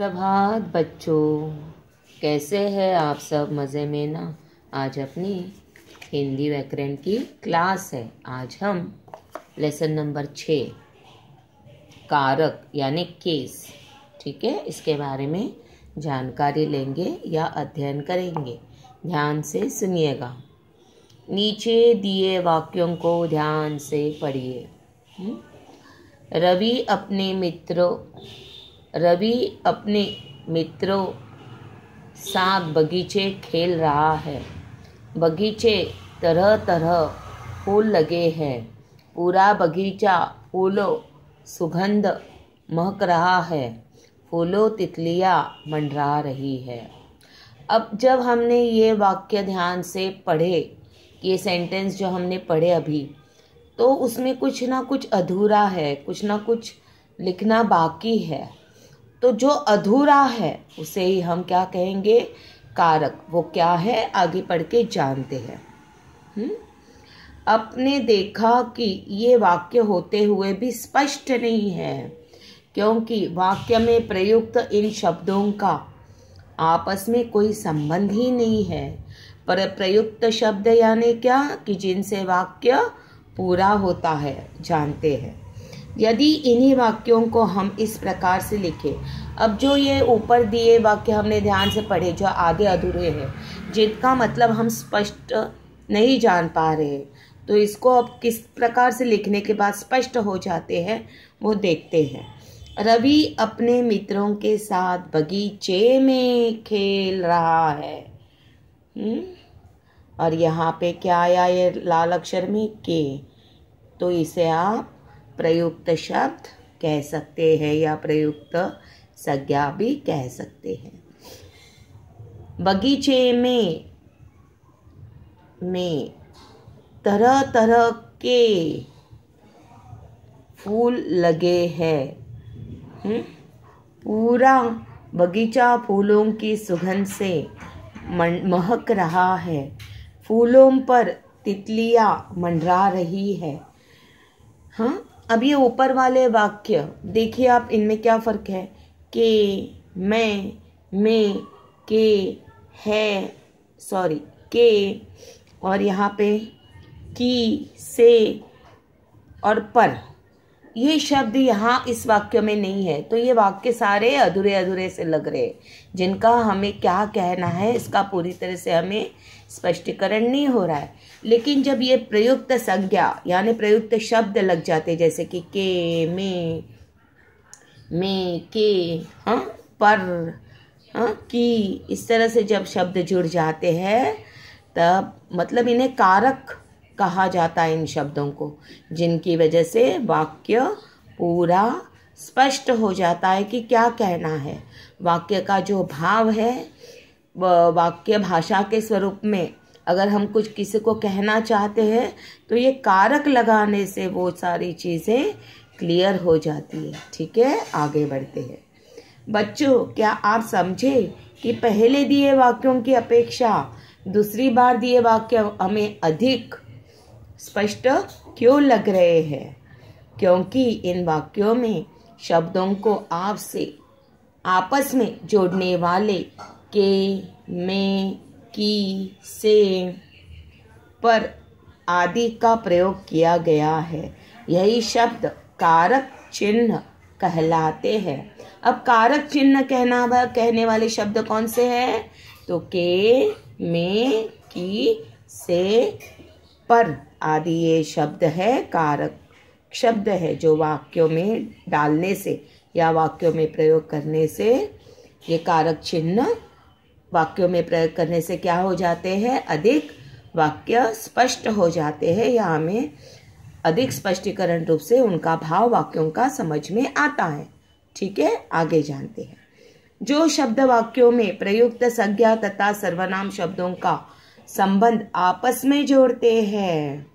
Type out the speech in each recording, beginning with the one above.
प्रभात बच्चों, कैसे हैं आप सब? मज़े में ना? आज अपनी हिंदी व्याकरण की क्लास है। आज हम लेसन नंबर 6 कारक यानी केस, ठीक है, इसके बारे में जानकारी लेंगे या अध्ययन करेंगे। ध्यान से सुनिएगा। नीचे दिए वाक्यों को ध्यान से पढ़िए। रवि अपने मित्रों साथ बगीचे खेल रहा है। बगीचे तरह तरह फूल लगे हैं। पूरा बगीचा फूलों सुगंध महक रहा है। फूलों तितलियां मंडरा रही है। अब जब हमने ये वाक्य ध्यान से पढ़े, ये सेंटेंस जो हमने पढ़े अभी, तो उसमें कुछ ना कुछ अधूरा है, कुछ ना कुछ लिखना बाकी है। तो जो अधूरा है उसे ही हम क्या कहेंगे? कारक। वो क्या है? आगे पढ़ के जानते हैं। आपने देखा कि ये वाक्य होते हुए भी स्पष्ट नहीं है, क्योंकि वाक्य में प्रयुक्त इन शब्दों का आपस में कोई संबंध ही नहीं है। पर प्रयुक्त शब्द यानी क्या? कि जिनसे वाक्य पूरा होता है, जानते हैं। यदि इन्हीं वाक्यों को हम इस प्रकार से लिखें, अब जो ये ऊपर दिए वाक्य हमने ध्यान से पढ़े, जो आधे अधूरे हैं, जिनका मतलब हम स्पष्ट नहीं जान पा रहे, तो इसको अब किस प्रकार से लिखने के बाद स्पष्ट हो जाते हैं वो देखते हैं। रवि अपने मित्रों के साथ बगीचे में खेल रहा है। और यहाँ पे क्या आया? ये लाल अक्षर में के, तो इसे आप प्रयुक्त शब्द कह सकते हैं या प्रयुक्त संज्ञा भी कह सकते हैं। बगीचे में तरह तरह के फूल लगे हैं। पूरा बगीचा फूलों की सुगंध से महक रहा है। फूलों पर तितलियां मंडरा रही है। हाँ, अब ये ऊपर वाले वाक्य देखिए आप, इनमें क्या फर्क है? के, में, के, है, के, और यहाँ पे की, से और पर, ये शब्द यहाँ इस वाक्य में नहीं है। तो ये वाक्य सारे अधूरे अधूरे से लग रहे, जिनका हमें क्या कहना है इसका पूरी तरह से हमें स्पष्टीकरण नहीं हो रहा है। लेकिन जब ये प्रयुक्त संज्ञा यानी प्रयुक्त शब्द लग जाते, जैसे कि के, में, के, पर, की, इस तरह से जब शब्द जुड़ जाते हैं, तब मतलब इन्हें कारक कहा जाता है, इन शब्दों को, जिनकी वजह से वाक्य पूरा स्पष्ट हो जाता है कि क्या कहना है। वाक्य का जो भाव है, वाक्य भाषा के स्वरूप में अगर हम कुछ किसी को कहना चाहते हैं, तो ये कारक लगाने से वो सारी चीज़ें क्लियर हो जाती है। ठीक है, आगे बढ़ते हैं। बच्चों, क्या आप समझे कि पहले दिए वाक्यों की अपेक्षा दूसरी बार दिए वाक्य हमें अधिक स्पष्ट क्यों लग रहे हैं? क्योंकि इन वाक्यों में शब्दों को आपस में जोड़ने वाले के, में, की, से, पर आदि का प्रयोग किया गया है। यही शब्द कारक चिन्ह कहलाते हैं। अब कारक चिन्ह कहने वाले शब्द कौन से हैं? तो के, में, की, से, पर आदि ये शब्द है, कारक शब्द है, जो वाक्यों में डालने से या वाक्यों में प्रयोग करने से, ये कारक चिन्ह वाक्यों में प्रयोग करने से क्या हो जाते हैं? अधिक वाक्य स्पष्ट हो जाते हैं, या हमें अधिक स्पष्टीकरण रूप से उनका भाव वाक्यों का समझ में आता है। ठीक है, आगे जानते हैं। जो शब्द वाक्यों में प्रयुक्त संज्ञा तथा सर्वनाम शब्दों का संबंध आपस में जोड़ते हैं,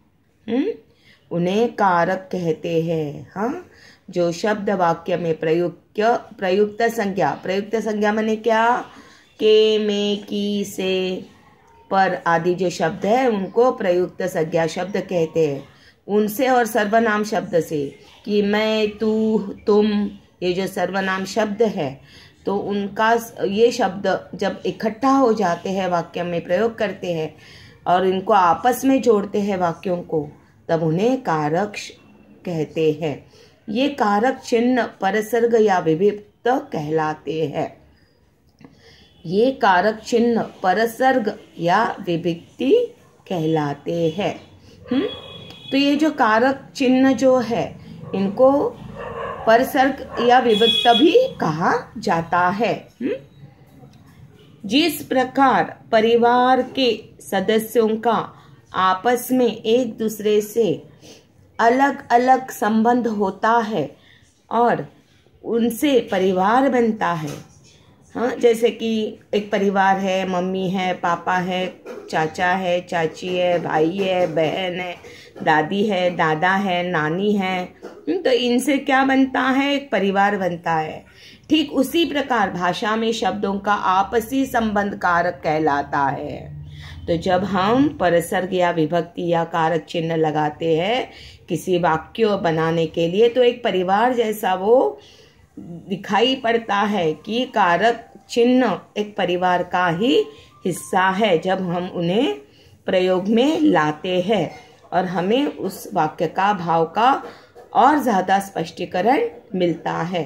उन्हें कारक कहते हैं। हाँ, जो शब्द वाक्य में प्रयुक्त संज्ञा माने क्या? के, में, की, से, पर आदि जो शब्द है उनको प्रयुक्त संज्ञा शब्द कहते हैं। उनसे और सर्वनाम शब्द से, कि मैं, तू, तुम, ये जो सर्वनाम शब्द है, तो उनका ये शब्द जब इकट्ठा हो जाते हैं, वाक्य में प्रयोग करते हैं और इनको आपस में जोड़ते हैं वाक्यों को, तब उन्हें कारक कहते हैं। ये कारक चिन्ह परसर्ग या विभक्त कहलाते हैं। ये कारक चिन्ह परसर्ग या विभक्ति कहलाते हैं। तो ये जो कारक चिन्ह जो है, इनको परसर्ग या विभक्त भी कहा जाता है। जिस प्रकार परिवार के सदस्यों का आपस में एक दूसरे से अलग अलग संबंध होता है और उनसे परिवार बनता है। हाँ, जैसे कि एक परिवार है, मम्मी है, पापा है, चाचा है, चाची है, भाई है, बहन है, दादी है, दादा है, नानी है, तो इनसे क्या बनता है? एक परिवार बनता है। ठीक उसी प्रकार भाषा में शब्दों का आपसी संबंध कारक कहलाता है। तो जब हम परसर्ग या विभक्ति या कारक चिन्ह लगाते हैं किसी वाक्य बनाने के लिए, तो एक परिवार जैसा वो दिखाई पड़ता है कि कारक चिन्ह एक परिवार का ही हिस्सा है जब हम उन्हें प्रयोग में लाते हैं और हमें उस वाक्य का भाव का और ज़्यादा स्पष्टीकरण मिलता है।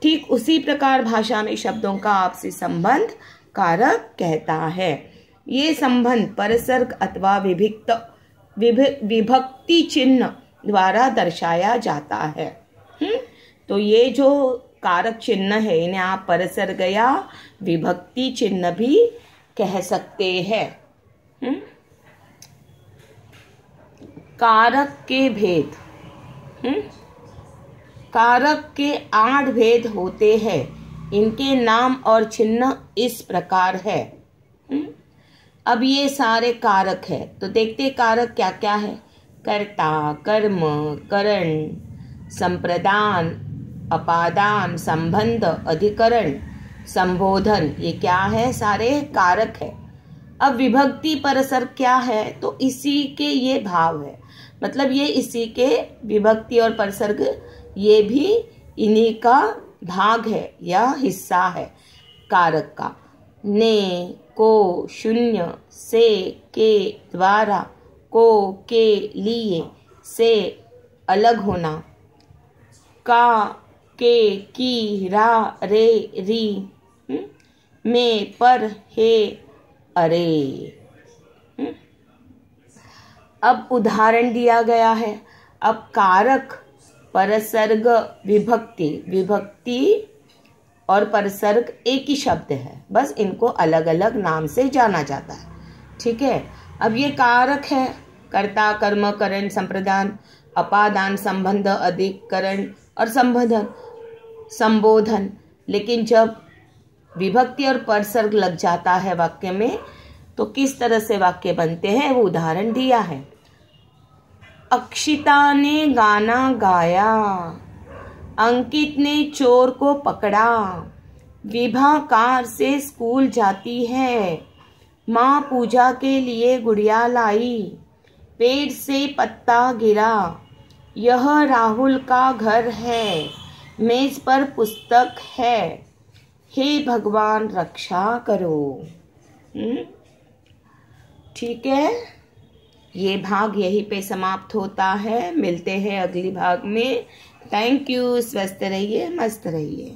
ठीक उसी प्रकार भाषा में शब्दों का आपसी संबंध कारक कहता है। ये संबंध परसर्ग अथवा विभक्ति चिन्ह द्वारा दर्शाया जाता है। तो ये जो कारक चिन्ह है, इन्हें आप परसर्ग या विभक्ति चिन्ह भी कह सकते हैं। कारक के भेद। कारक के 8 भेद होते हैं। इनके नाम और चिन्ह इस प्रकार है। अब ये सारे कारक है, तो देखते कारक क्या क्या है। कर्ता, कर्म, करण, संप्रदान, अपादान, संबंध, अधिकरण, संबोधन, ये क्या है? सारे कारक है। अब विभक्ति परसर्ग क्या है? तो इसी के ये भाव है, मतलब ये इसी के विभक्ति और परसर्ग ये भी इन्हीं का भाग है या हिस्सा है कारक का। ने, को, शून्य, से, के, द्वारा, को, के, लिए, से, अलग होना, का, के, की, रा, रे, री, में, पर, हे, अरे। अब उदाहरण दिया गया है। अब कारक, परसर्ग, विभक्ति और परसर्ग एक ही शब्द है, बस इनको अलग अलग नाम से जाना जाता है। ठीक है। अब ये कारक है, कर्ता, कर्म, करण, संप्रदान, अपादान, संबंध, अधिकरण और संबोधन। लेकिन जब विभक्ति और परसर्ग लग जाता है वाक्य में, तो किस तरह से वाक्य बनते हैं वो उदाहरण दिया है। अक्षिता ने गाना गाया, अंकित ने चोर को पकड़ा, विभा कार से स्कूल जाती है, माँ पूजा के लिए गुड़िया लाई, पेड़ से पत्ता गिरा, यह राहुल का घर है, मेज पर पुस्तक है, हे भगवान रक्षा करो। ठीक है, ये भाग यहीं पे समाप्त होता है। मिलते हैं अगली भाग में। Thank you. स्वस्थ रहिए, मस्त रहिए।